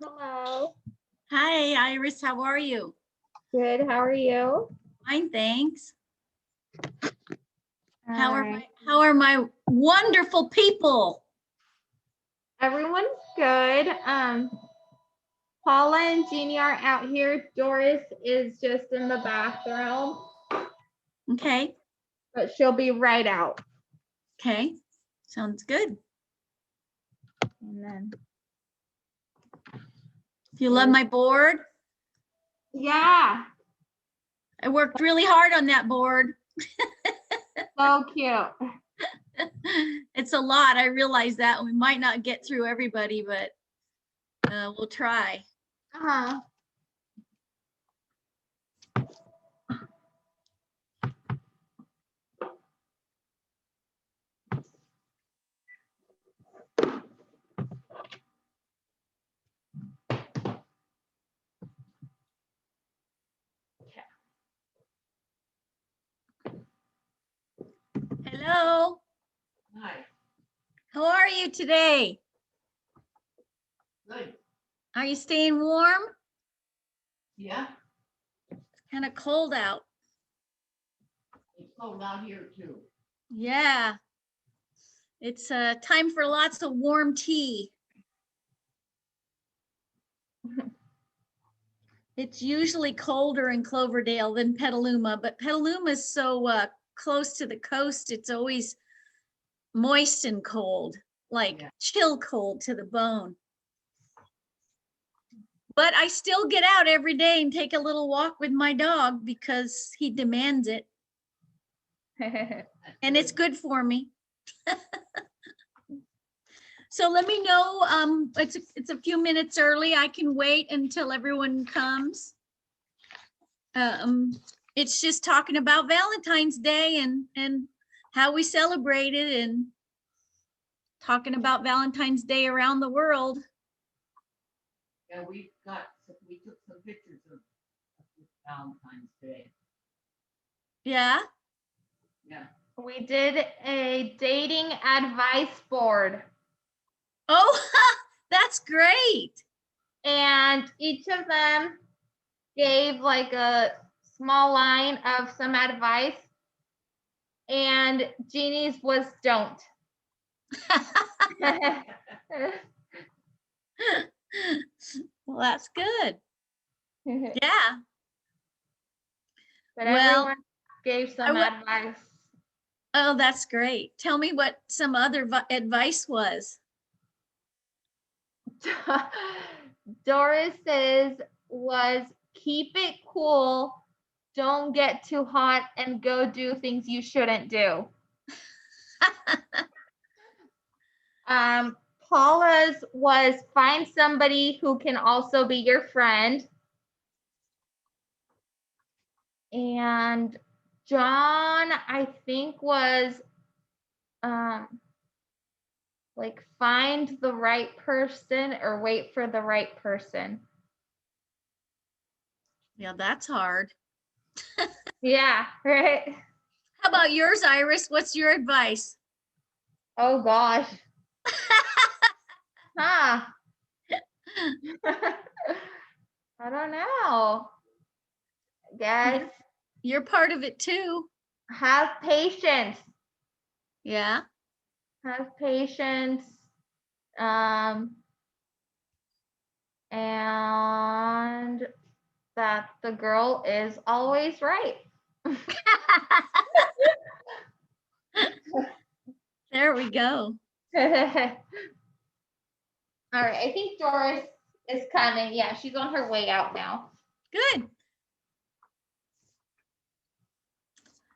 Hello. Hi, Iris. How are you? Good. How are you? Fine, thanks. How Alright. are my wonderful people? Everyone's good. Paula and Jeannie are out here. Doris is just in the bathroom, Okay. but she'll be right out. Okay. Sounds good. And then, You love my board? yeah, I worked really hard on that board. so cute. It's a lot. I realize that we might not get through everybody, but we'll try. Uh-huh. Hello. Hi. How are you today? Good. Are you staying warm? Yeah, It's kind of cold out. it's cold out here too. Yeah. It's time for lots of warm tea. It's usually colder in Cloverdale than Petaluma, but Petaluma is so close to the coast, it's always moist and cold, like Yeah. chill cold to the bone. But I still get out every day and take a little walk with my dog because he demands it, and it's good for me. So let me know, it's a few minutes early. I can wait until everyone comes. It's just talking about Valentine's Day and how we celebrate it and talking about Valentine's Day around the world. Yeah, we took some pictures of Valentine's Day. Yeah. Yeah. We did a dating advice board, Oh, that's great. and each of them gave like a small line of some advice, and Jeannie's was don't. Well, that's good. But Yeah. Well, everyone gave some I advice. Oh, that's great. Tell me what some other advice was. Doris's was keep it cool, don't get too hot, and go do things you shouldn't do. Paula's was find somebody who can also be your friend. And John, I think, was like find the right person or wait for the right person. Yeah, that's hard. Yeah, right. How about yours, Iris? What's your advice? Oh gosh. Huh. I don't know. Guess You're part of it too. have patience. Yeah. Have patience. And that the girl is always right. There we go. All right, I think Doris is coming. Yeah, she's on her way out now. Good.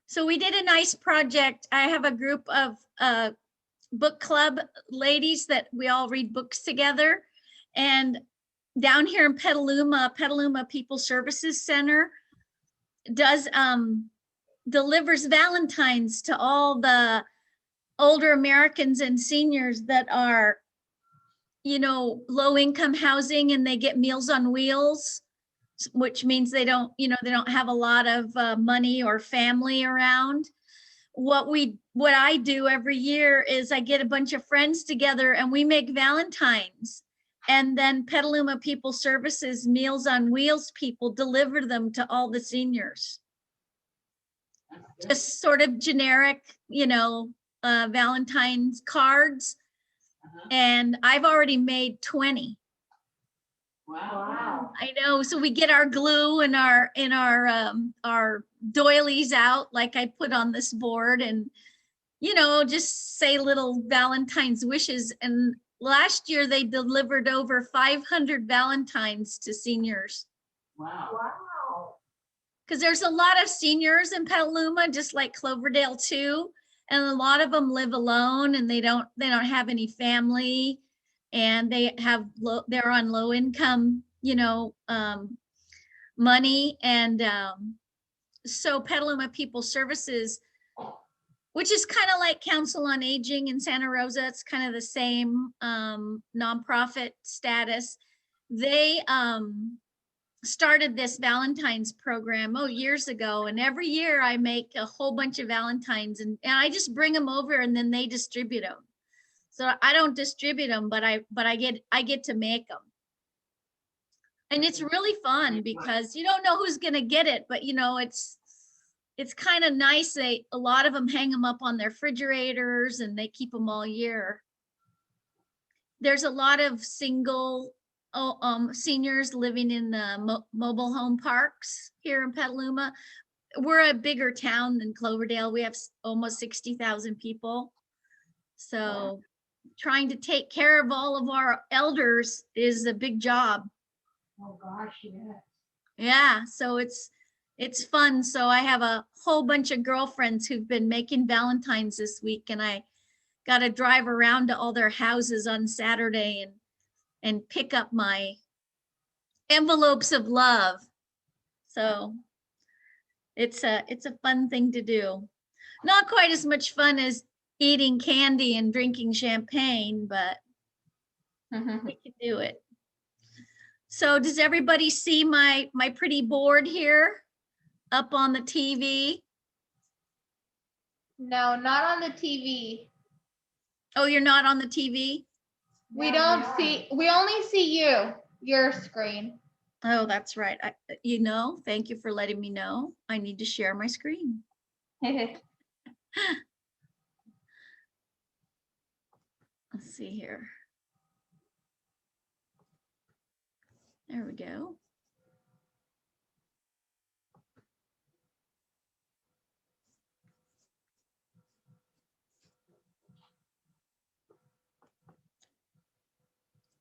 So we did a nice project. I have a group of book club ladies that we all read books together. And down here in Petaluma People Services Center does delivers Valentines to all the older Americans and seniors that are, low income housing, and they get Meals on Wheels, which means they don't have a lot of money or family around. What I do every year is I get a bunch of friends together and we make Valentines, And then Petaluma People Services, Meals on Wheels people deliver them to all the seniors. That's good. Just sort of generic, Valentine's cards. Uh-huh. And I've already made 20. Wow. I know. So we get our glue and our doilies out, like I put on this board, and just say little Valentine's wishes. And last year they delivered over 500 Valentines to seniors. Wow. Wow. Because there's a lot of seniors in Petaluma, just like Cloverdale too, and a lot of them live alone and they don't have any family, and they're on low income, money, and so Petaluma People Services, which is kind of like Council on Aging in Santa Rosa, it's kind of the same nonprofit status. They started this Valentine's program years ago, and every year I make a whole bunch of Valentines, and I just bring them over and then they distribute them. So I don't distribute them, but I get to make them. And it's really fun because you don't know who's going to get it, but it's kind of nice. A lot of them hang them up on their refrigerators and they keep them all year. There's a lot of single seniors living in the mobile home parks here in Petaluma. We're a bigger town than Cloverdale. We have almost 60,000 people. So trying to take care of all of our elders is a big job. Oh, gosh, yeah. Yeah, so it's fun. So I have a whole bunch of girlfriends who've been making Valentines this week, and I got to drive around to all their houses on Saturday and pick up my envelopes of love. So it's a fun thing to do. Not quite as much fun as eating candy and drinking champagne, but we can do it. So does everybody see my pretty board here up on the TV? No, not on the TV. Oh, you're not on the TV? We No, don't we see, we only see your screen. Oh, that's right. Thank you for letting me know. I need to share my screen. Let's see here. There we go.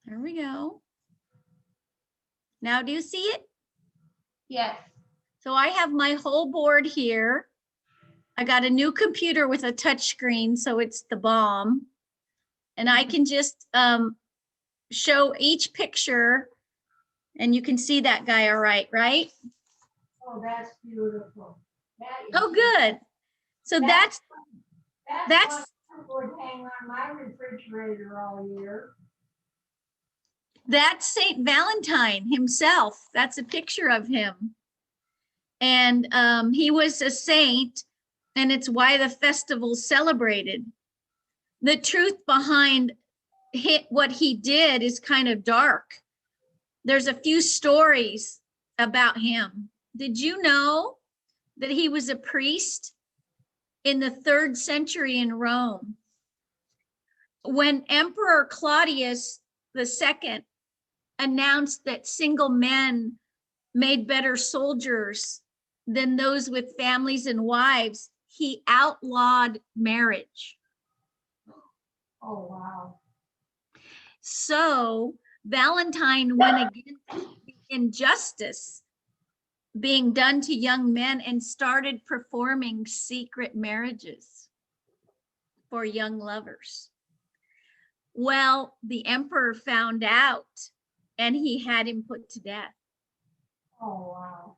There we go. Now, do you see it? Yes. So I have my whole board here. I got a new computer with a touch screen, so it's the bomb. And I can just show each picture, and you can see that guy all right, right? Oh, that's beautiful. That is Oh, good. So that's what would hang on my refrigerator all year. That's Saint Valentine himself. That's a picture of him. And he was a saint, and it's why the festival's celebrated. The truth behind what he did is kind of dark. There's a few stories about him. Did you know that he was a priest in the 3rd century in Rome? When Emperor Claudius II announced that single men made better soldiers than those with families and wives, he outlawed marriage. Oh, wow. So Valentine went against the injustice being done to young men and started performing secret marriages for young lovers. Well, the emperor found out, and he had him put to death. Oh, wow.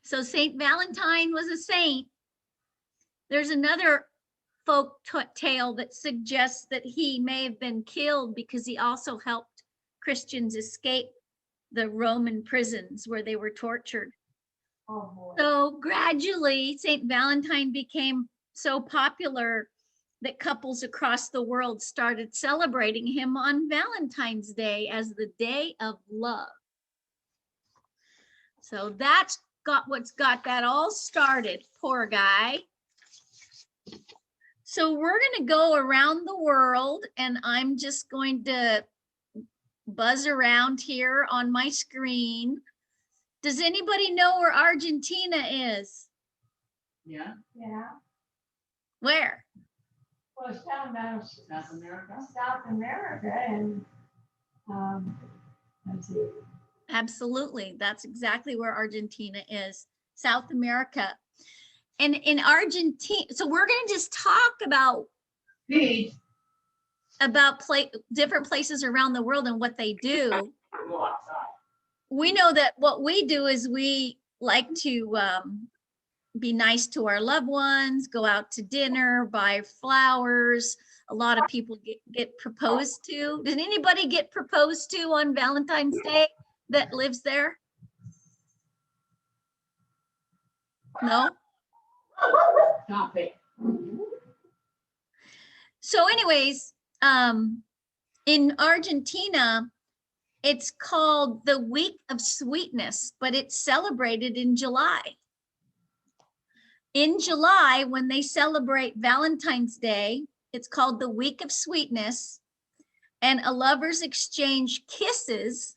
So Saint Valentine was a saint. There's another folk tale that suggests that he may have been killed because he also helped Christians escape the Roman prisons where they were tortured. Oh, boy. So gradually, Saint Valentine became so popular that couples across the world started celebrating him on Valentine's Day as the day of love. So that's what's got that all started, poor guy. So we're going to go around the world, and I'm just going to buzz around here on my screen. Does anybody know where Argentina is? Yeah, Yeah. Where? Well, it's down now, South America. South America, and, let's see. Absolutely. That's exactly where Argentina is, South America. And in Argentina, so we're going to just talk about Pete. different places around the world and what they do. Go outside. We know that what we do is we like to be nice to our loved ones, go out to dinner, buy flowers. A lot of people get proposed to. Did anybody get proposed to on Valentine's Day that lives there? No? Stop it. So anyways, in Argentina, it's called the Week of Sweetness, but it's celebrated in July. In July, when they celebrate Valentine's Day, it's called the Week of Sweetness, and lovers exchange kisses,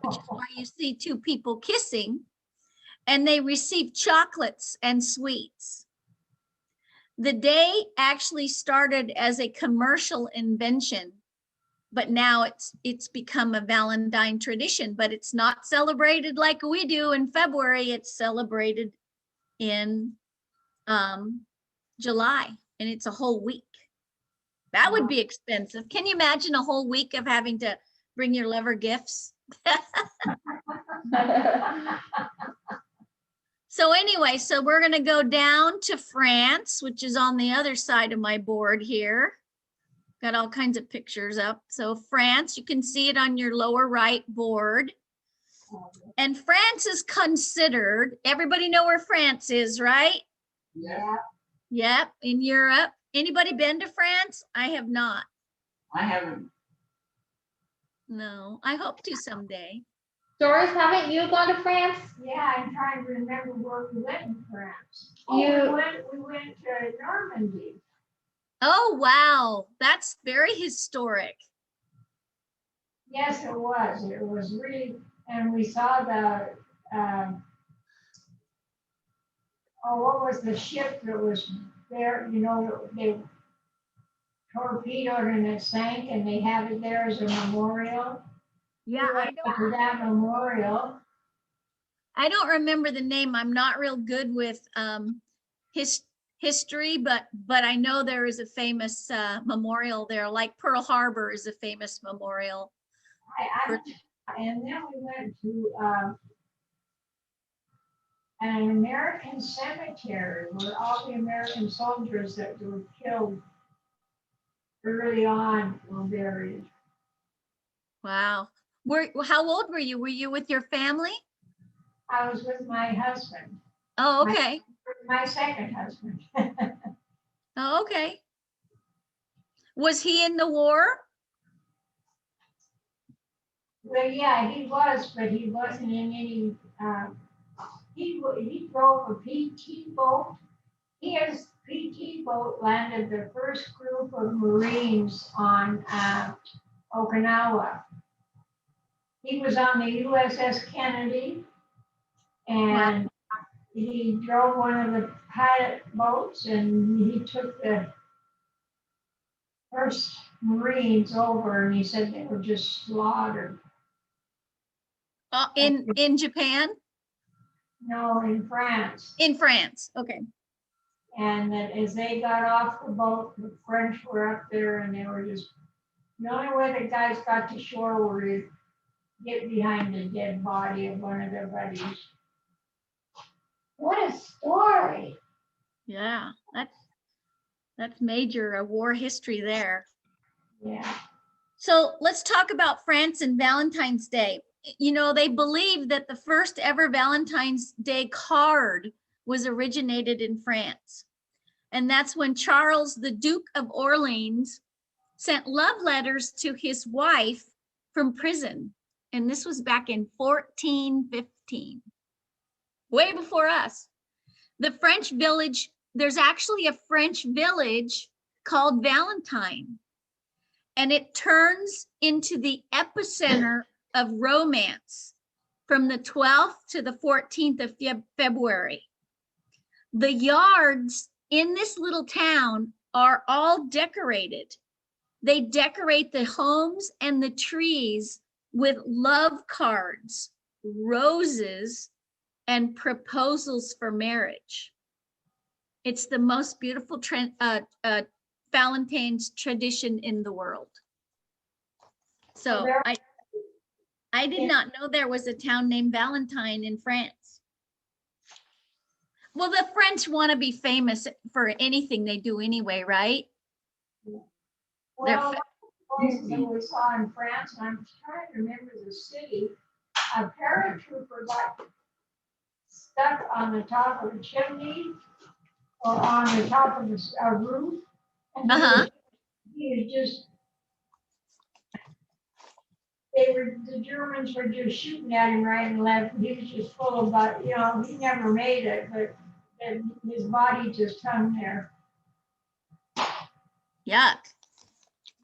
which is why you see two people kissing, and they receive chocolates and sweets. The day actually started as a commercial invention, but now it's become a Valentine tradition, but it's not celebrated like we do in February. It's celebrated in July, and it's a whole week. That would be expensive. Can you imagine a whole week of having to bring your lover gifts? So anyway, so we're going to go down to France, which is on the other side of my board here. Got all kinds of pictures up. So France, you can see it on your lower right board. And France is considered, everybody know where France is, right? Yeah, Yep, in Europe. Anybody been to France? I have not. I haven't. No, I hope to someday. Doris, haven't you gone to France? Yeah, I'm trying to remember where we went in France. You- We went to Normandy. Oh, wow. That's very historic. Yes, it was. It was really, and we saw the, what was the ship that was there? You know, they torpedoed and it sank, and they have it there as a memorial. Yeah, We went to that memorial. I don't remember the name. I'm not real good with history, but I know there is a famous memorial there, like Pearl Harbor is a famous memorial. And then we went to an American cemetery where all the American soldiers that were killed early on were buried. Wow. How old were you? Were you with your family? I was with my husband, Oh, okay. my second husband. Oh, okay. Was he in the war? Well, yeah, he was, but he wasn't in any, he drove a PT boat. His PT boat landed the first group of Marines on Okinawa. He was on the USS Kennedy, and he drove one of the pilot boats, and he took the first Marines over, and he said they were just slaughtered. In Japan? No, in France. In France. Okay. And that as they got off the boat, the French were up there, and they were just, the only way the guys got to shore were to get behind the dead body of one of their buddies. What a story. Yeah, that's major war history there. Yeah. So let's talk about France and Valentine's Day. You know, they believe that the first ever Valentine's Day card was originated in France. And that's when Charles, the Duke of Orleans, sent love letters to his wife from prison. And this was back in 1415, way before us. The French village, there's actually a French village called Valentine, and it turns into the epicenter of romance from the 12th to the 14th of February. The yards in this little town are all decorated. They decorate the homes and the trees with love cards, roses, and proposals for marriage. It's the most beautiful Valentine's tradition in the world. So I did not know there was a town named Valentine in France. Well, the French want to be famous for anything they do anyway, right? Well, places that we saw in France, and I'm trying to remember the city, a paratrooper got stuck on the top of a chimney or on the top of a roof. And he was just, the Germans were just shooting at him right and left. He was just full of, he never made it, but his body just hung there. Yuck.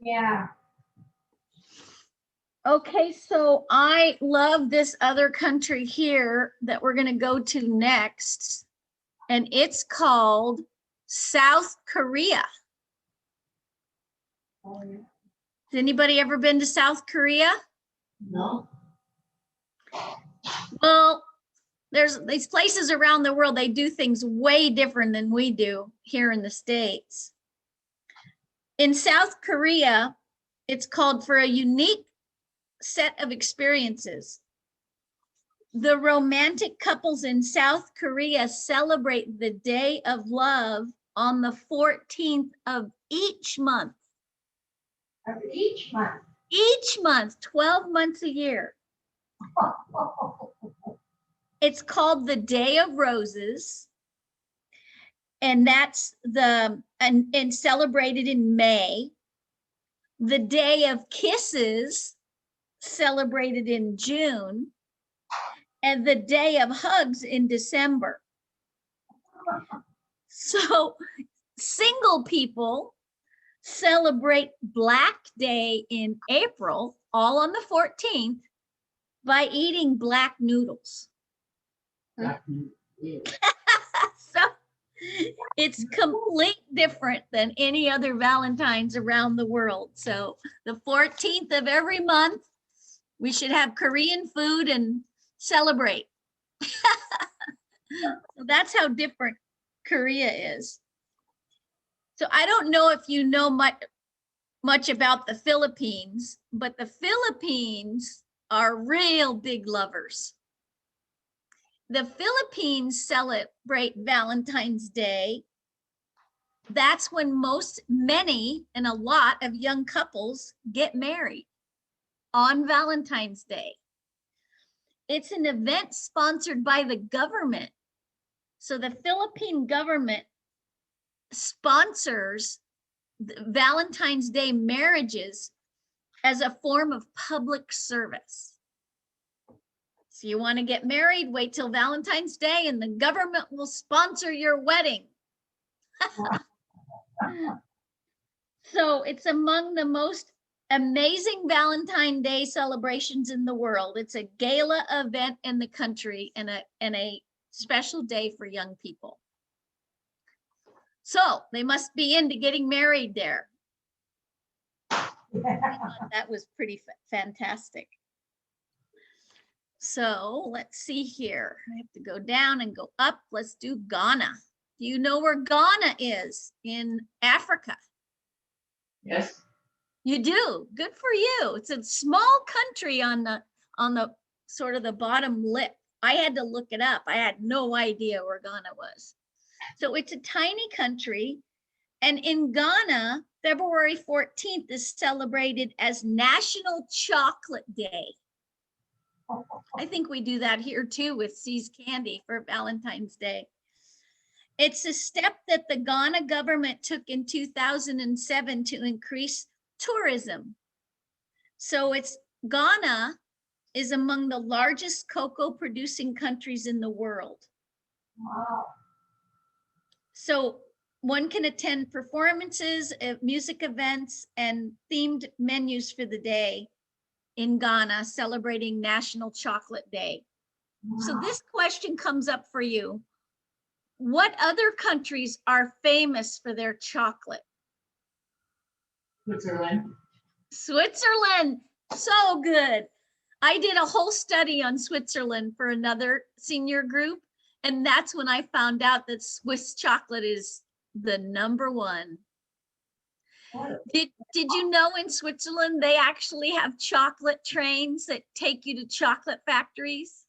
Yeah. Okay, so I love this other country here that we're going to go to next, and it's called South Korea. Oh, yeah. Has anybody ever been to South Korea? No. Well, there's these places around the world, they do things way different than we do here in the States. In South Korea, it's called for a unique set of experiences. The romantic couples in South Korea celebrate the Day of Love on the 14th of each month. Of each month. Each month, 12 months a year. It's called the Day of Roses. And that's and celebrated in May. The Day of Kisses, celebrated in June. And the Day of Hugs in December. So single people celebrate Black Day in April, all on the 14th, by eating black noodles. So it's complete different than any other Valentine's around the world. So the 14th of every month, we should have Korean food and celebrate. So that's how different Korea is. So I don't know if you know much about the Philippines, but the Philippines are real big lovers. The Philippines celebrate Valentine's Day. That's when many and a lot of young couples get married on Valentine's Day. It's an event sponsored by the government. So the Philippine government sponsors Valentine's Day marriages as a form of public service. So you want to get married, wait till Valentine's Day and the government will sponsor your wedding. So it's among the most amazing Valentine's Day celebrations in the world. It's a gala event in the country and a special day for young people. So they must be into getting married there. That was pretty fantastic. So let's see here. I have to go down and go up. Let's do Ghana. Do you know where Ghana is in Africa? Yes. You do. Good for you. It's a small country on the sort of the bottom lip. I had to look it up. I had no idea where Ghana was. So it's a tiny country. And in Ghana, February 14th is celebrated as National Chocolate Day. I think we do that here too with See's Candy for Valentine's Day. It's a step that the Ghana government took in 2007 to increase tourism. So Ghana is among the largest cocoa producing countries in the world. Wow. So one can attend performances, music events, and themed menus for the day in Ghana, celebrating National Chocolate Day. So Wow. this question comes up for you. What other countries are famous for their chocolate? Switzerland. Switzerland, so good. I did a whole study on Switzerland for another senior group, and that's when I found out that Swiss chocolate is the #1. Did you know in Switzerland they actually have chocolate trains that take you to chocolate factories?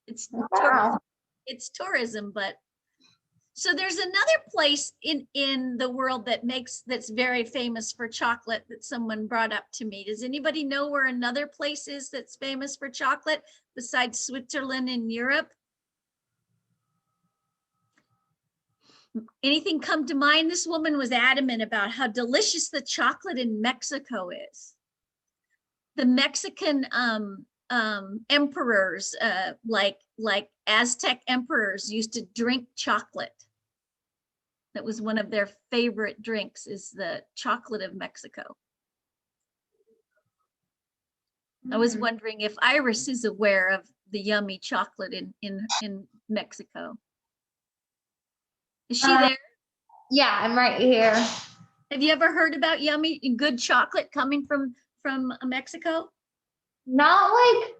It's Wow. it's tourism, but so there's another place in the world that's very famous for chocolate that someone brought up to me. Does anybody know where another place is that's famous for chocolate besides Switzerland in Europe? Anything come to mind? This woman was adamant about how delicious the chocolate in Mexico is. The Mexican emperors, like Aztec emperors, used to drink chocolate. That was one of their favorite drinks, is the chocolate of Mexico. I was wondering if Iris is aware of the yummy chocolate in Mexico. Is she there? Yeah, I'm right here. Have you ever heard about yummy good chocolate coming from Mexico? Not like,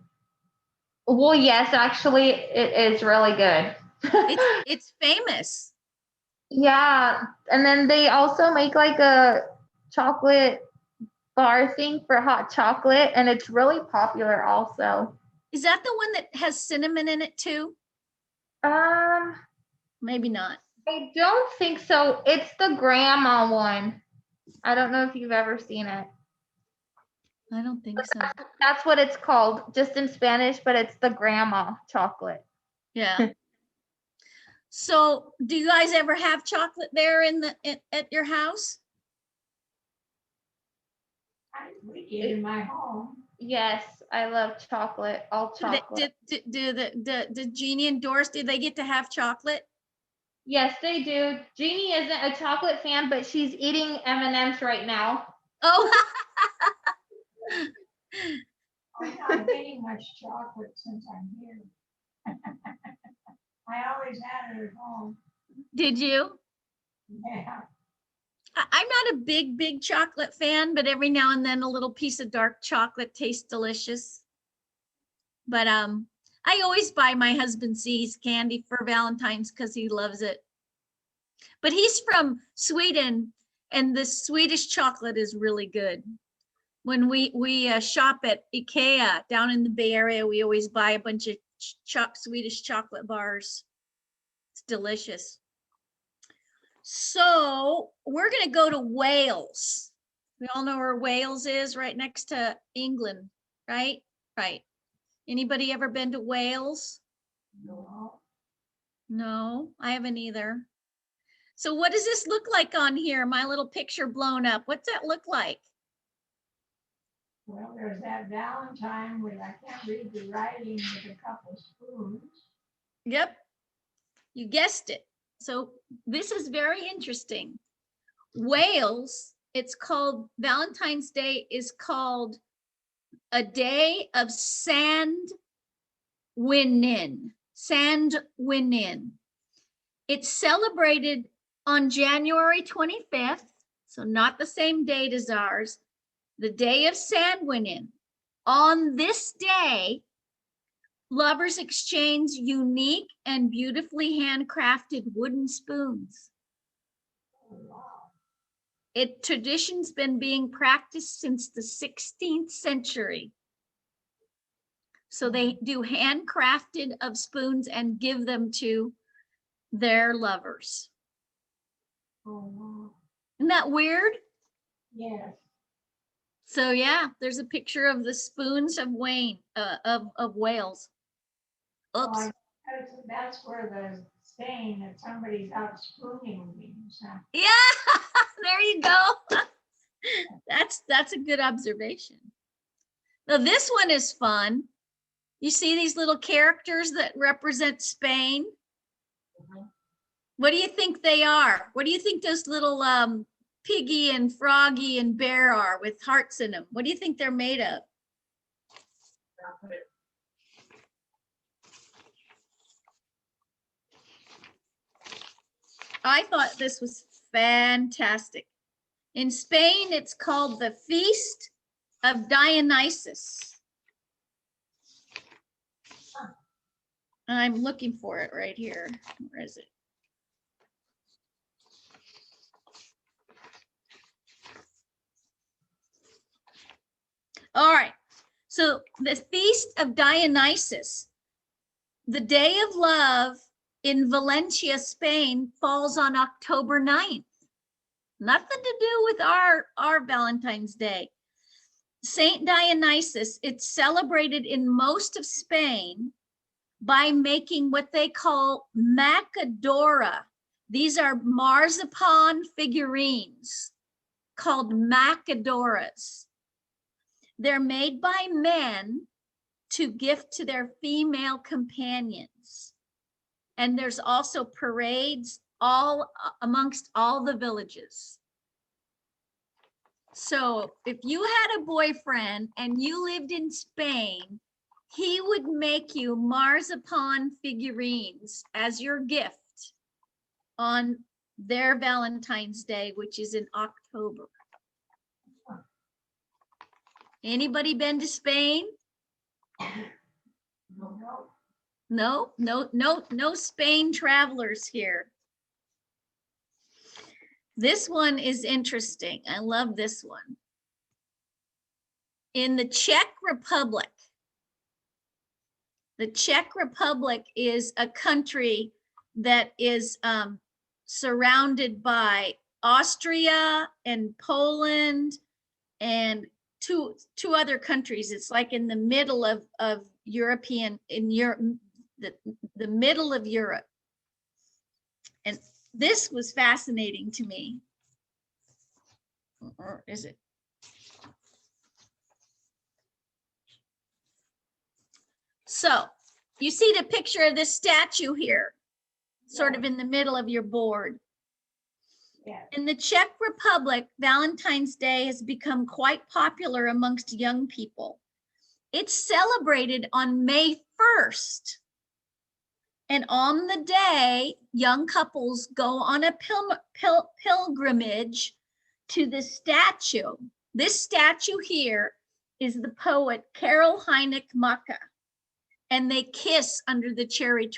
well, yes, actually, it is really good. It's famous. Yeah, and then they also make like a chocolate bar thing for hot chocolate, and it's really popular also. Is that the one that has cinnamon in it too? Um, Maybe not. I don't think so. It's the grandma one. I don't know if you've ever seen it. I don't think so. That's what it's called, just in Spanish, but it's the grandma chocolate. Yeah. So do you guys ever have chocolate there at your house? We did in my home. Yes, I love chocolate, all chocolate. Did Jeannie and Doris, did they get to have chocolate? Yes, they do. Jeannie isn't a chocolate fan, but she's eating M&Ms right now. Oh, I'm not getting much chocolate since I'm here. I always had it at home. did you? Yeah. I'm not a big chocolate fan, but every now and then a little piece of dark chocolate tastes delicious. But I always buy my husband C's candy for Valentine's because he loves it. But he's from Sweden, and the Swedish chocolate is really good. When we shop at IKEA down in the Bay Area, we always buy a bunch of Swedish chocolate bars. It's delicious. So we're going to go to Wales. We all know where Wales is, right next to England, right? Right. Anybody ever been to Wales? No. No, I haven't either. So what does this look like on here? My little picture blown up. What's that look like? Well, there's that Valentine where I can't read the writing with a couple spoons. Yep, you guessed it. So this is very interesting. Wales, it's called, Valentine's Day is called a day of sand winning. It's celebrated on January 25th, so not the same date as ours, the day of sand winning. On this day, lovers exchange unique and beautifully handcrafted wooden spoons. Tradition's been being practiced since the 16th century. So they do handcrafted of spoons and give them to their lovers. Oh, wow. Isn't that weird? Yes. So yeah, there's a picture of the spoons of Wales. Oh, Oops. that's where the Spain that somebody's out spooning things. Huh? Yeah, there you go. That's a good observation. Now this one is fun. You see these little characters that represent Spain? What do you think they are? What do you think those little Piggy and Froggy and Bear are with hearts in them? What do you think they're made of? I thought this was fantastic. In Spain, it's called the Feast of Dionysus. I'm looking for it right here. Where is it? All right. So the Feast of Dionysus, the Day of Love in Valencia, Spain, falls on October 9th. Nothing to do with our Valentine's Day. Saint Dionysus, it's celebrated in most of Spain by making what they call macadora. These are marzipan figurines called macadoras. They're made by men to gift to their female companions. And there's also parades all amongst all the villages. So if you had a boyfriend and you lived in Spain, he would make you marzipan figurines as your gift on their Valentine's Day, which is in October. Anybody been to Spain? No Spain travelers here. This one is interesting. I love this one. In the Czech Republic, the Czech Republic is a country that is surrounded by Austria and Poland and two other countries. It's like in the middle of European, in Europe, the middle of Europe. And this was fascinating to me. Or is it? So you see the picture of this statue here, sort of in the middle of your board. Yeah. In the Czech Republic, Valentine's Day has become quite popular amongst young people. It's celebrated on May 1st. And on the day, young couples go on a pilgrimage to the statue. This statue here is the poet Karl Heinrich Macke, and they kiss under the cherry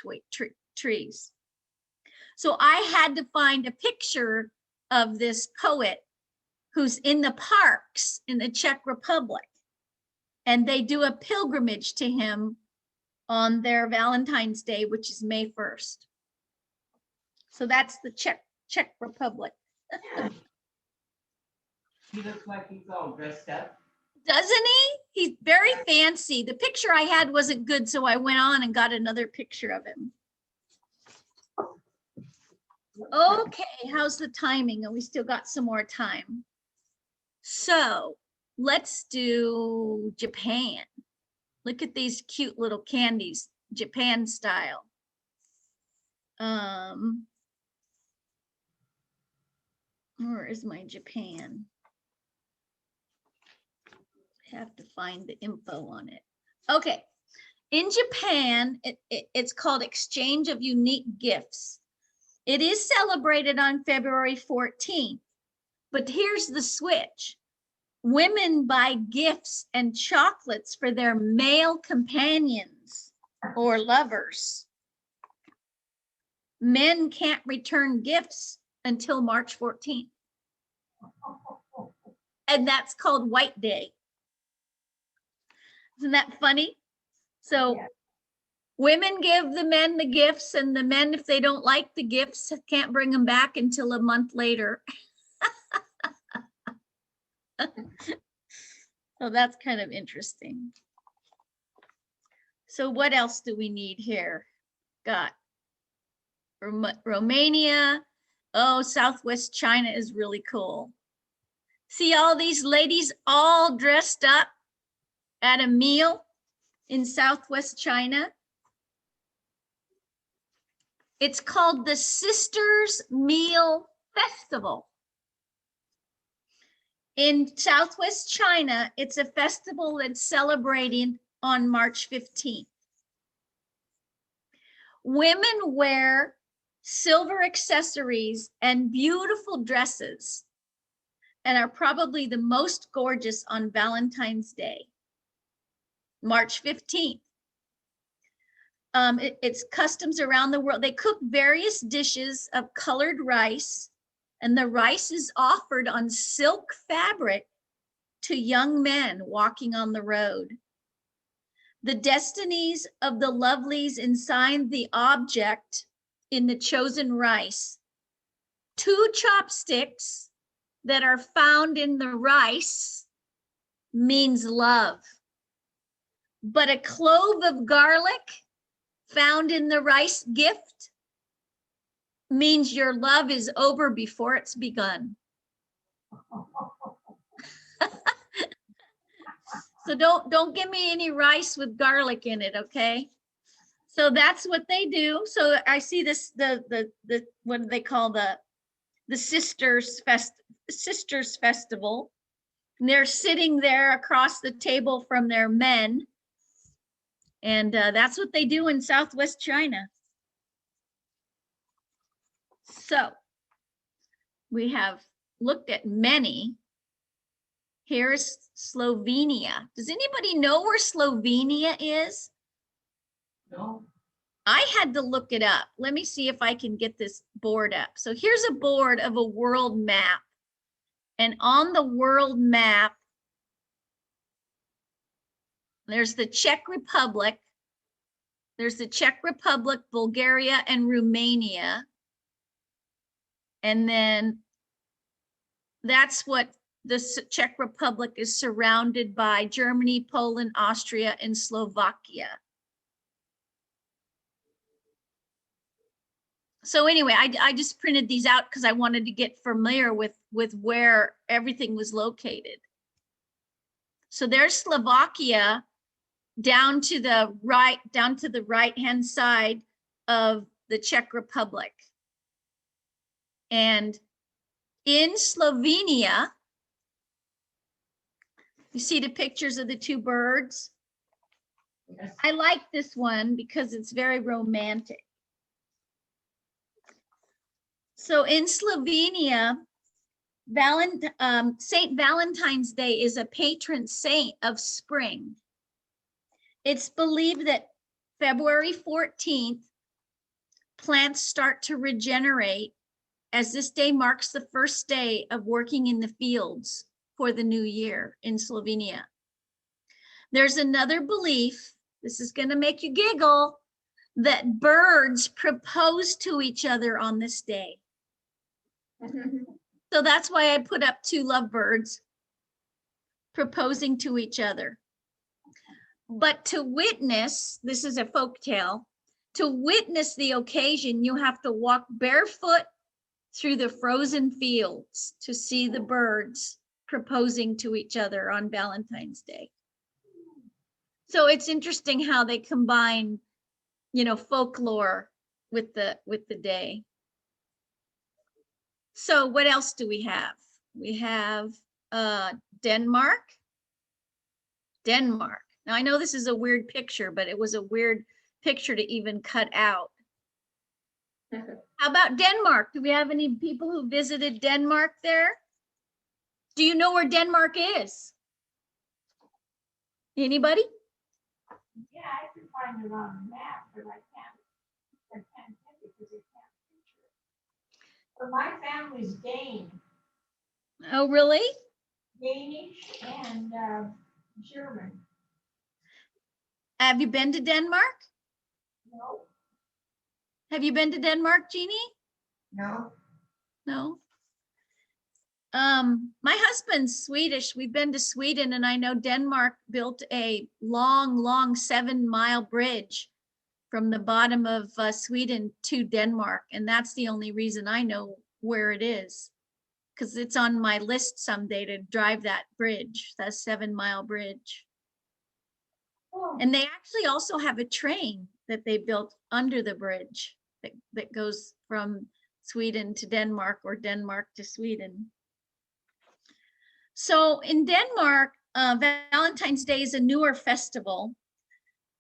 trees. So I had to find a picture of this poet who's in the parks in the Czech Republic, and they do a pilgrimage to him on their Valentine's Day, which is May 1st. So that's the Czech Republic. He looks like he's all dressed up. Doesn't he? He's very fancy. The picture I had wasn't good, so I went on and got another picture of him. Okay, how's the timing? Oh, we still got some more time. So let's do Japan. Look at these cute little candies, Japan style. Where is my Japan? Have to find the info on it. Okay, in Japan, it's called Exchange of Unique Gifts. It is celebrated on February 14th, but here's the switch. Women buy gifts and chocolates for their male companions or lovers. Men can't return gifts until March 14th. And that's called White Day. Isn't that funny? So yeah. Women give the men the gifts, and the men, if they don't like the gifts, can't bring them back until a month later. So that's kind of interesting. So what else do we need here? Got Romania. Oh, Southwest China is really cool. See all these ladies all dressed up at a meal in Southwest China. It's called the Sisters Meal Festival. In Southwest China, it's a festival that's celebrating on March 15th. Women wear silver accessories and beautiful dresses and are probably the most gorgeous on Valentine's Day, March 15th. It's customs around the world. They cook various dishes of colored rice, and the rice is offered on silk fabric to young men walking on the road. The destinies of the lovelies inside the object in the chosen rice. 2 chopsticks that are found in the rice means love. But a clove of garlic found in the rice gift means your love is over before it's begun. So don't give me any rice with garlic in it, okay? So that's what they do. So I see this, the what do they call the Sisters Festival. And they're sitting there across the table from their men. And that's what they do in Southwest China. So we have looked at many. Here's Slovenia. Does anybody know where Slovenia is? No, I had to look it up. Let me see if I can get this board up. So here's a board of a world map. And on the world map, there's the Czech Republic. There's the Czech Republic, Bulgaria, and Romania. And then that's what the Czech Republic is surrounded by: Germany, Poland, Austria, and Slovakia. So anyway, I just printed these out because I wanted to get familiar with where everything was located. So there's Slovakia down to the right-hand side of the Czech Republic. And in Slovenia, you see the pictures of the 2 birds. yes, I like this one because it's very romantic. So in Slovenia, Saint Valentine's Day is a patron saint of spring. It's believed that February 14th, plants start to regenerate, as this day marks the first day of working in the fields for the new year in Slovenia. There's another belief, this is going to make you giggle, that birds propose to each other on this day. So that's why I put up 2 lovebirds proposing to each other. But to witness, this is a folk tale, to witness the occasion, you have to walk barefoot through the frozen fields to see the birds proposing to each other on Valentine's Day. So it's interesting how they combine, you know, folklore with the day. So what else do we have? We have Denmark. Denmark. Now I know this is a weird picture, but it was a weird picture to even cut out. How about Denmark? Do we have any people who visited Denmark there? Do you know where Denmark is? Anybody? Yeah, I can find it on the map, but I can't get it because I can't picture it. But my family's Dane, Oh, really? Danish and German. Have you been to Denmark? No, Have you been to Denmark, Jeannie? no. No. My husband's Swedish. We've been to Sweden, and I know Denmark built a long 7-mile bridge from the bottom of Sweden to Denmark. And that's the only reason I know where it is, because it's on my list someday to drive that bridge, that 7-mile bridge. Oh, And they actually also have a train that they built under the bridge that goes from Sweden to Denmark or Denmark to Sweden. So in Denmark, Valentine's Day is a newer festival.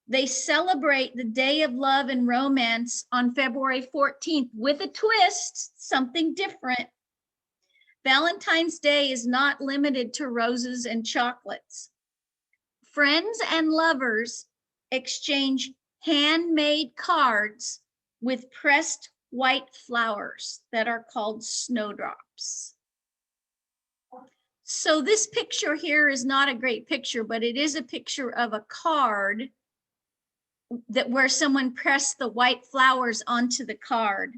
They celebrate the Day of Love and Romance on February 14th with a twist, something different. Valentine's Day is not limited to roses and chocolates. Friends and lovers exchange handmade cards with pressed white flowers that are called snowdrops. So this picture here is not a great picture, but it is a picture of a card that where someone pressed the white flowers onto the card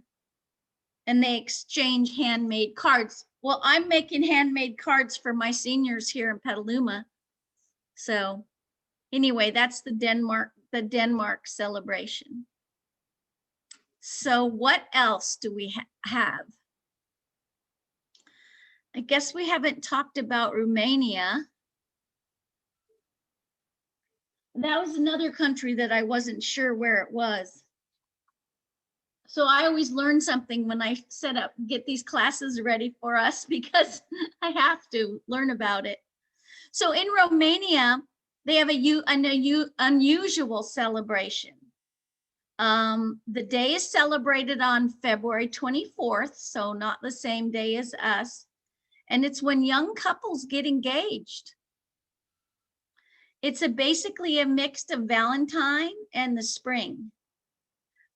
and they exchange handmade cards. Well, I'm making handmade cards for my seniors here in Petaluma. So anyway, that's the Denmark celebration. So what else do we have? I guess we haven't talked about Romania. That was another country that I wasn't sure where it was. So I always learn something when I get these classes ready for us because I have to learn about it. So in Romania, they have an unusual celebration. The day is celebrated on February 24th, so not the same day as us. And it's when young couples get engaged. It's basically a mix of Valentine and the spring.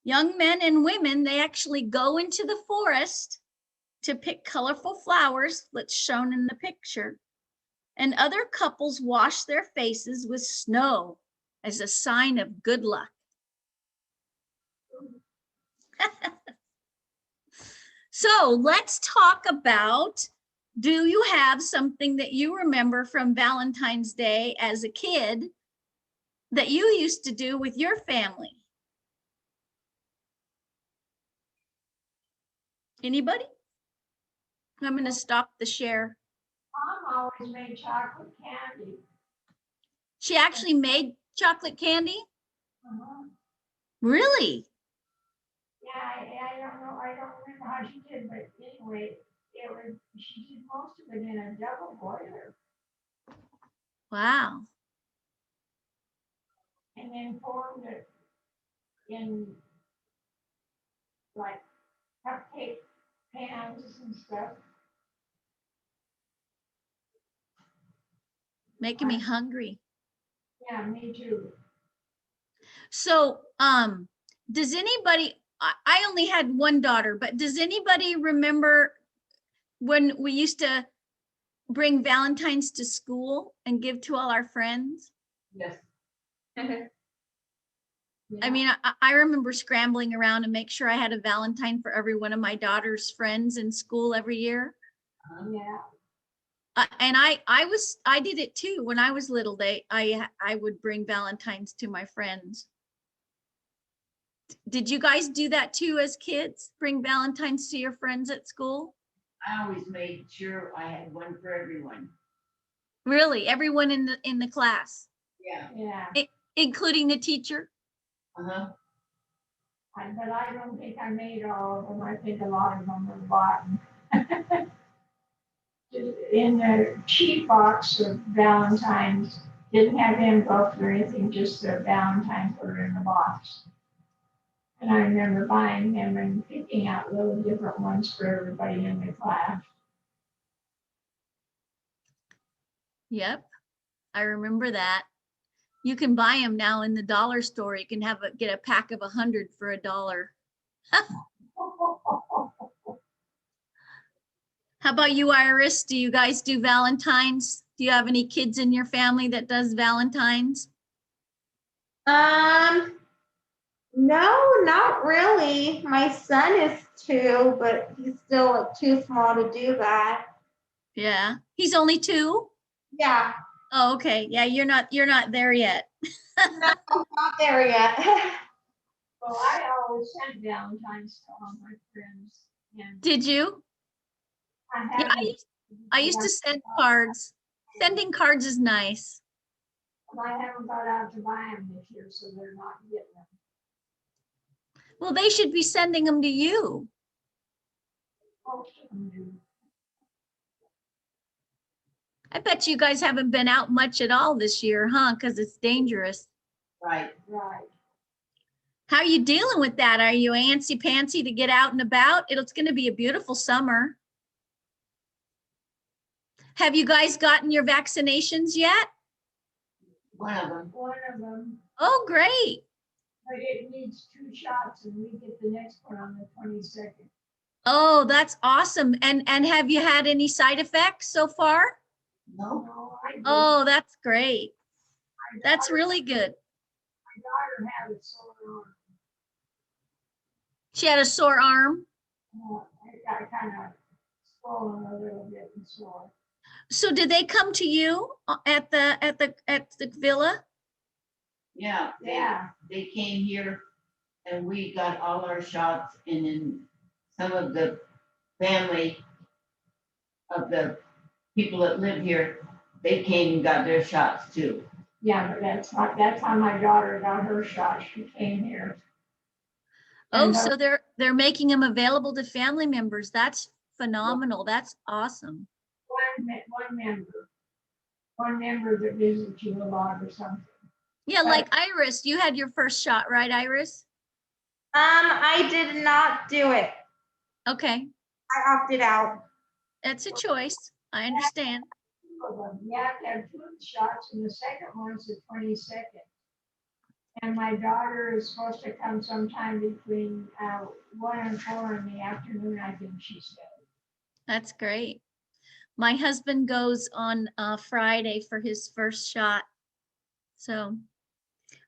Young men and women, they actually go into the forest to pick colorful flowers, that's shown in the picture. And other couples wash their faces with snow as a sign of good luck. So let's talk about, do you have something that you remember from Valentine's Day as a kid that you used to do with your family? Anybody? I'm going to stop the share. Mom always made chocolate candy. She actually made chocolate candy? Uh-huh. Really? Yeah, I don't know. I don't remember how she did, but anyway, she did most of it in a double boiler Wow. and then formed it in like cupcake pans and stuff. Making me hungry. Yeah, me too. So, does anybody, I only had one daughter, but does anybody remember when we used to bring Valentines to school and give to all our friends? Yes. I mean, I remember scrambling around to make sure I had a Valentine for every one of my daughter's friends in school every year. Yeah. And I did it too when I was little. I would bring Valentines to my friends. Did you guys do that too as kids? Bring Valentines to your friends at school? I always made sure I had one for everyone. Really? Everyone in the class, Yeah. Yeah. including the teacher? Uh-huh. But I don't think I made all of them. I think a lot of them were bought. In the cheap box of Valentines, didn't have envelopes or anything, just the Valentines were in the box. And I remember buying them and picking out little different ones for everybody in the class. Yep, I remember that. You can buy them now in the dollar store. You can get a pack of 100 for $1. How about you, Iris? Do you guys do Valentines? Do you have any kids in your family that does Valentines? No, not really. My son is 2, but he's still too small to do that. Yeah, he's only 2. Yeah, Oh, okay. Yeah, you're not there yet. no, not there yet. Well, I always sent Valentines to all my friends, and Did you? I Yeah, haven't. I used to send cards. Sending cards is nice. I haven't got out to buy them this year, so they're not getting them. Well, they should be sending them to you. Most of them do. I bet you guys haven't been out much at all this year, huh? Because it's dangerous. Right. Right. How are you dealing with that? Are you antsy pantsy to get out and about? It's going to be a beautiful summer. Have you guys gotten your vaccinations yet? One of them. One of them, Oh, great. but it needs 2 shots, and we get the next one on the 22nd. Oh, that's awesome. And have you had any side effects so far? No. No, I did. Oh, that's great. My That's daughter- really good. My daughter had a sore arm. She had a sore arm. It got kind of swollen a little bit and sore. So did they come to you at the villa? Yeah. Yeah. They came here and we got all our shots, and then some of the family of the people that live here, they came and got their shots too. Yeah, but that's how my daughter got her shot. She came here. Oh, And, so they're making them available to family members. That's phenomenal. That's awesome. one member that visits you a lot or something. Yeah, like Iris, you had your first shot, right, Iris? I did not do it. Okay, I opted out. that's a choice. I understand. Two of them. You have to have 2 of the shots, and the second one's the 22nd. And my daughter is supposed to come sometime between 1 and 4 in the afternoon, I think she said. That's great. My husband goes on Friday for his first shot. So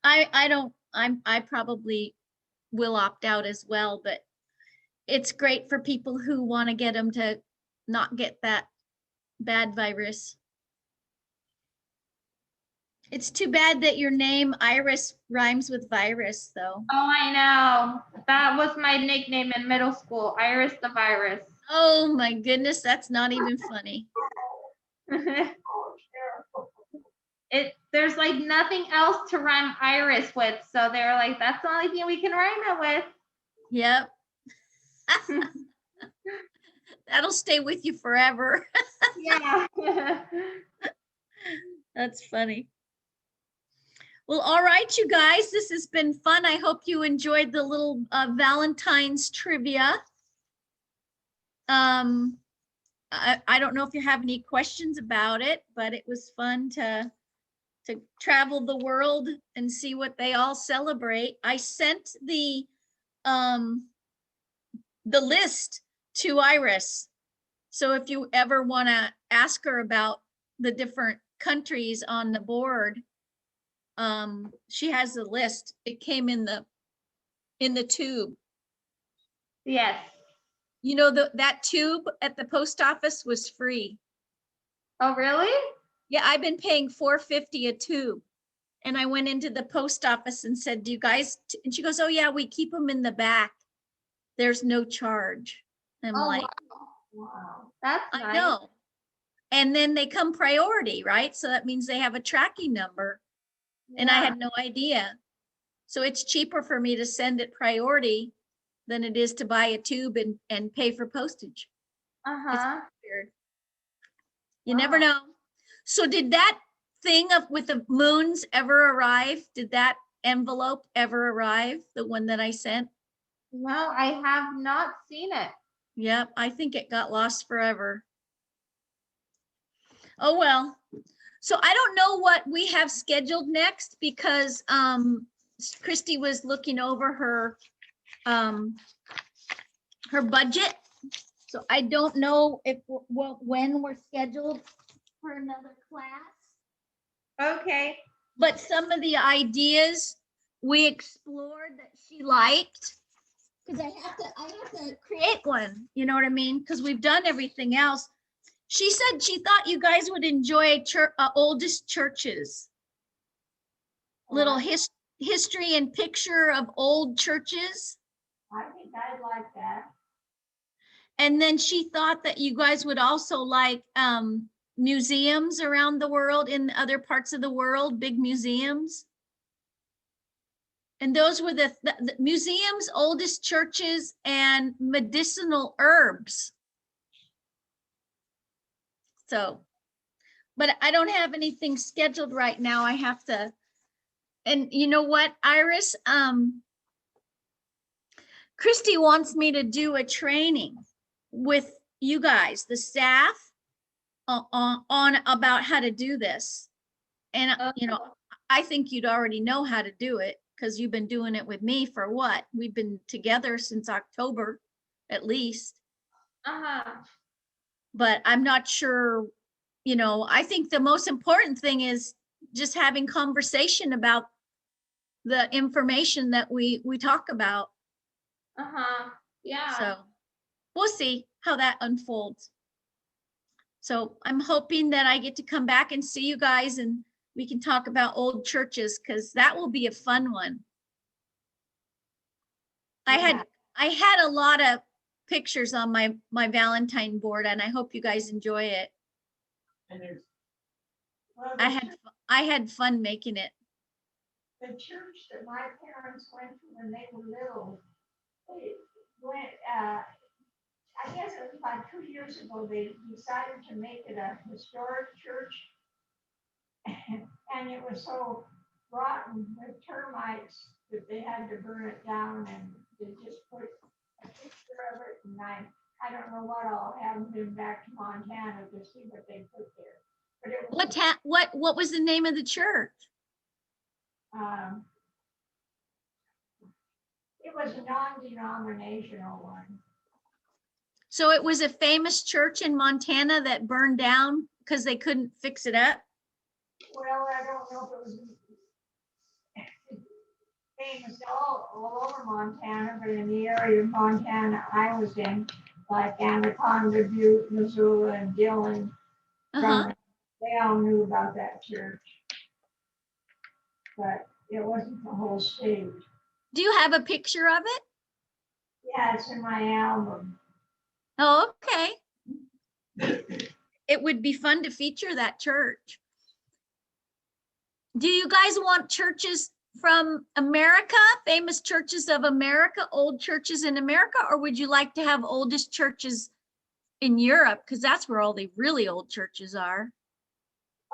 I probably will opt out as well, but it's great for people who want to get them to not get that bad virus. It's too bad that your name Iris rhymes with virus though. Oh, I know. That was my nickname in middle school, Iris the Virus. Oh my goodness, that's not even funny. There's like nothing else to rhyme Iris with, so they're like, that's the only thing we can rhyme it with. Yep. That'll stay with you forever. Yeah. That's funny. Well, all right, you guys, this has been fun. I hope you enjoyed the little Valentine's trivia. I don't know if you have any questions about it, but it was fun to travel the world and see what they all celebrate. I sent the list to Iris. So if you ever want to ask her about the different countries on the board, she has the list. It came in the tube. Yes. You know, that tube at the post office was free. Oh, really? Yeah, I've been paying $4.50 a tube. And I went into the post office and said, do you guys, and she goes, oh yeah, we keep them in the back. There's no charge. I'm like, Wow. That's I nice. know. And then they come priority, right? So that means they have a tracking number. And I Yeah. had no idea. So it's cheaper for me to send it priority than it is to buy a tube and pay for postage. Uh-huh. Weird. You never Wow. know. So did that thing with the moons ever arrive? Did that envelope ever arrive? The one that I sent? No, I have not seen it. Yep, I think it got lost forever. Oh, well. So I don't know what we have scheduled next because Christy was looking over her budget. So I don't know if when we're scheduled for another class. Okay. But some of the ideas we explored that she liked, because I have to create one, you know what I mean? Because we've done everything else. She said she thought you guys would enjoy oldest churches, little history and picture of old churches. I think I'd like that. And then she thought that you guys would also like museums around the world, in other parts of the world, big museums. And those were the museums, oldest churches, and medicinal herbs. So, but I don't have anything scheduled right now. I have to, and you know what, Iris, Christy wants me to do a training with you guys, the staff, on about how to do this. And, you know, I think you'd already know how to do it because you've been doing it with me for what? We've been together since October, at least. But I'm not sure, you know, I think the most important thing is just having conversation about the information that we talk about. Yeah. So we'll see how that unfolds. So I'm hoping that I get to come back and see you guys and we can talk about old churches, because that will be a fun one. I had a lot of pictures on my Valentine board, and I hope you guys enjoy it. And there's, Well, I had fun making it. the church that my parents went to when they were little, they went, I guess it was about 2 years ago, they decided to make it a historic church. And it was so rotten with termites that they had to burn it down, and they just put a picture of it, and I don't know what all, haven't been back to Montana to see what they put there. But it was, What was the name of the church? it was a non-denominational one. So it was a famous church in Montana that burned down because they couldn't fix it up? Well, I don't know if it was famous all over Montana, but in the area of Montana I was in, like Anaconda, Butte, Missoula, and Dillon, Uh-huh. they all knew about that church. But it wasn't the whole state. Do you have a picture of it? Yeah, it's in my album. Oh, okay. It would be fun to feature that church. Do you guys want churches from America, famous churches of America, old churches in America, or would you like to have oldest churches in Europe? Because that's where all the really old churches are.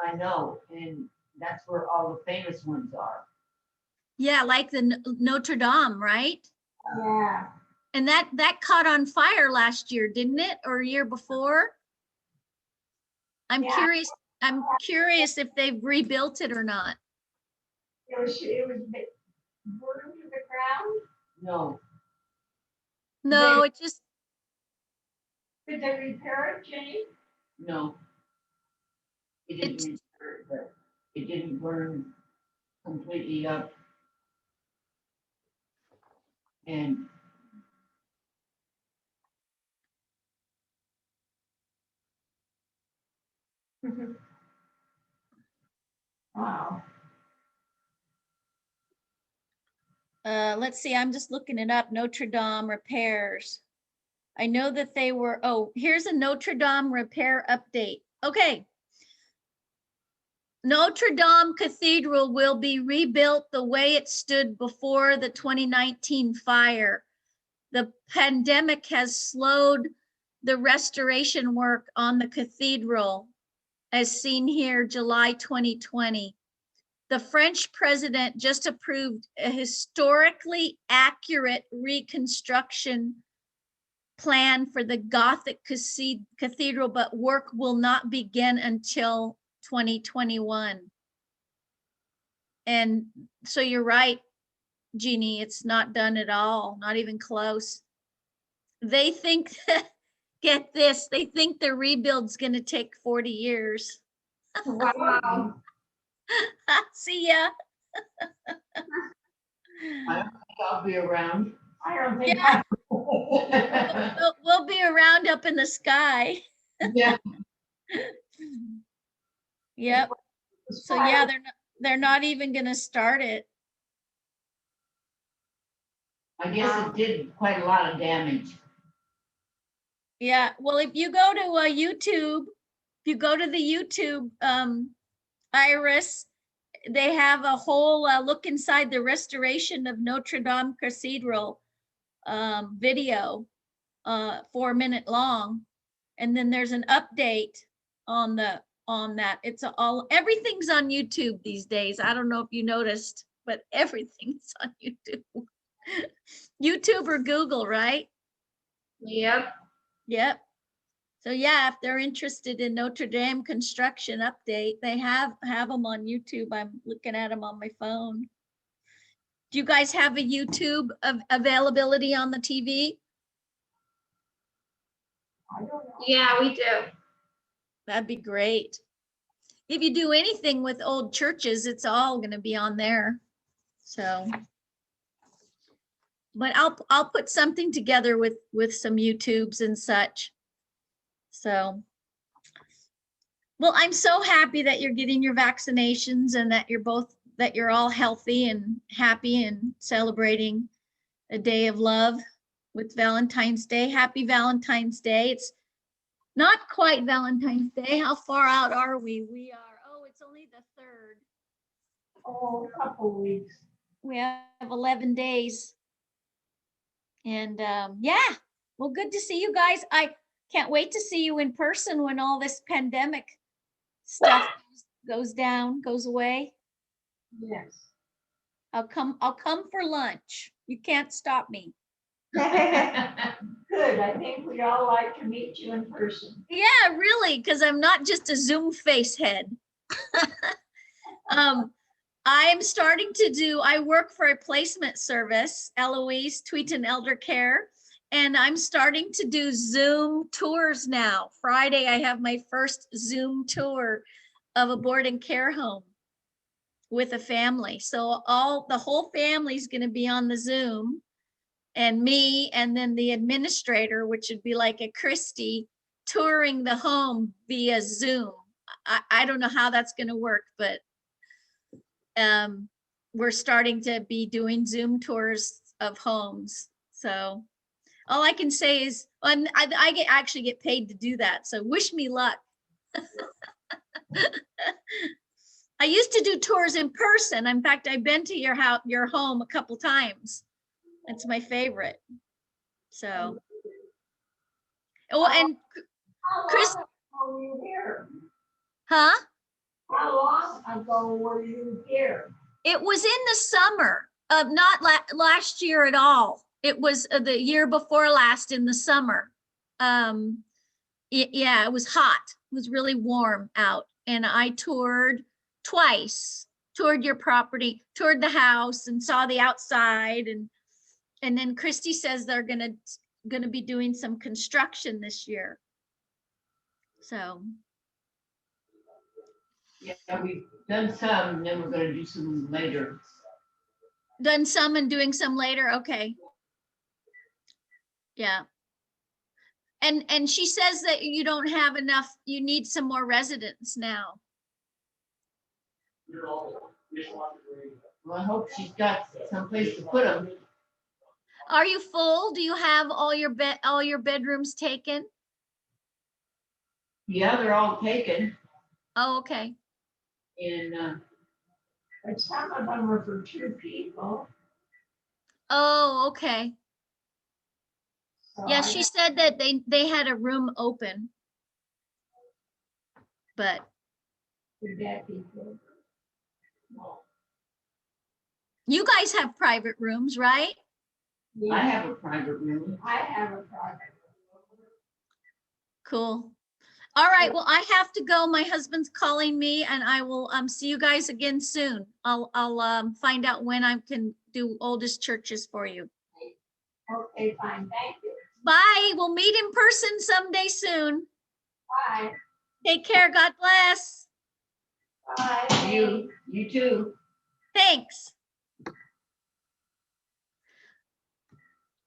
I know, and that's where all the famous ones are. Yeah, like the Notre Dame, right? Yeah. And that caught on fire last year, didn't it? Or a year before? I'm Yeah. curious if they've rebuilt it or not. It was burned to the ground. No, No, it just, Did they repair it, Jenny? no. It didn't, but it didn't burn completely up. And Wow. let's see, I'm just looking it up, Notre Dame repairs. I know that they were, oh, here's a Notre Dame repair update. Okay. Notre Dame Cathedral will be rebuilt the way it stood before the 2019 fire. The pandemic has slowed the restoration work on the cathedral, as seen here, July 2020. The French president just approved a historically accurate reconstruction plan for the Gothic cathedral, but work will not begin until 2021. And so you're right, Jeannie, it's not done at all, not even close. They think, get this, they think the rebuild's gonna take 40 years. Wow. See ya. I don't think I'll be around. I don't think Yeah. I. We'll be around up in the sky. Yeah. Yep. So yeah, they're not even gonna start it. I guess it did quite a lot of damage. Yeah, well, if you go to YouTube, if you go to the YouTube Iris, they have a whole look inside the restoration of Notre Dame Cathedral video, 4-minute long. And then there's an update on that. It's all, everything's on YouTube these days. I don't know if you noticed, but everything's on YouTube. YouTube or Google, right? Yep. Yep. So yeah, if they're interested in Notre Dame construction update, they have them on YouTube. I'm looking at them on my phone. Do you guys have a YouTube availability on the TV? I don't know. Yeah, we do. That'd be great. If you do anything with old churches, it's all going to be on there. So, but I'll put something together with some YouTubes and such. So, well, I'm so happy that you're getting your vaccinations and that you're all healthy and happy and celebrating a day of love with Valentine's Day. Happy Valentine's Day. It's not quite Valentine's Day. How far out are we? We are, it's only the 3rd. Oh, a couple weeks. We have 11 days. And yeah, well, good to see you guys. I can't wait to see you in person when all this pandemic stuff goes away. Yes. I'll come for lunch. You can't stop me. Good. I think we'd all like to meet you in person. Yeah, really, because I'm not just a Zoom face head. I work for a placement service, Eloise Tweeton Elder Care, and I'm starting to do Zoom tours now. Friday, I have my first Zoom tour of a board and care home with a family. So the whole family's going to be on the Zoom, and me, and then the administrator, which would be like a Christie, touring the home via Zoom. I don't know how that's going to work, but we're starting to be doing Zoom tours of homes. So all I can say is, I actually get paid to do that. So wish me luck. I used to do tours in person. In fact, I've been to your home a couple times. It's my favorite. So, oh, and Chris, How long ago were you here? huh? How long ago were you here? It was in the summer of not last year at all. It was the year before last in the summer. Yeah, it was hot. It was really warm out, and I toured twice. Toured your property, toured the house, and saw the outside, and then Christy says they're gonna be doing some construction this year. So. Yeah, we've done some, and then we're gonna do some later. Done some and doing some later. Okay. Yeah. And she says that you don't have enough, you need some more residents now. Well, I hope she's got someplace to put them. Are you full? Do you have all your bedrooms taken? Yeah, they're all taken, Oh, okay. and But some of them are for 2 people. Oh, okay. So Yeah, I she said that they had a room open. But would that be good? you guys have private rooms, right? I have a private room. I have a private. Cool. All right, well, I have to go. My husband's calling me, and I will see you guys again soon. I'll find out when I can do oldest churches for you. Okay, fine, thank you. Bye. We'll meet in person someday soon. Bye. Take care. God bless. Bye. You too. Thanks.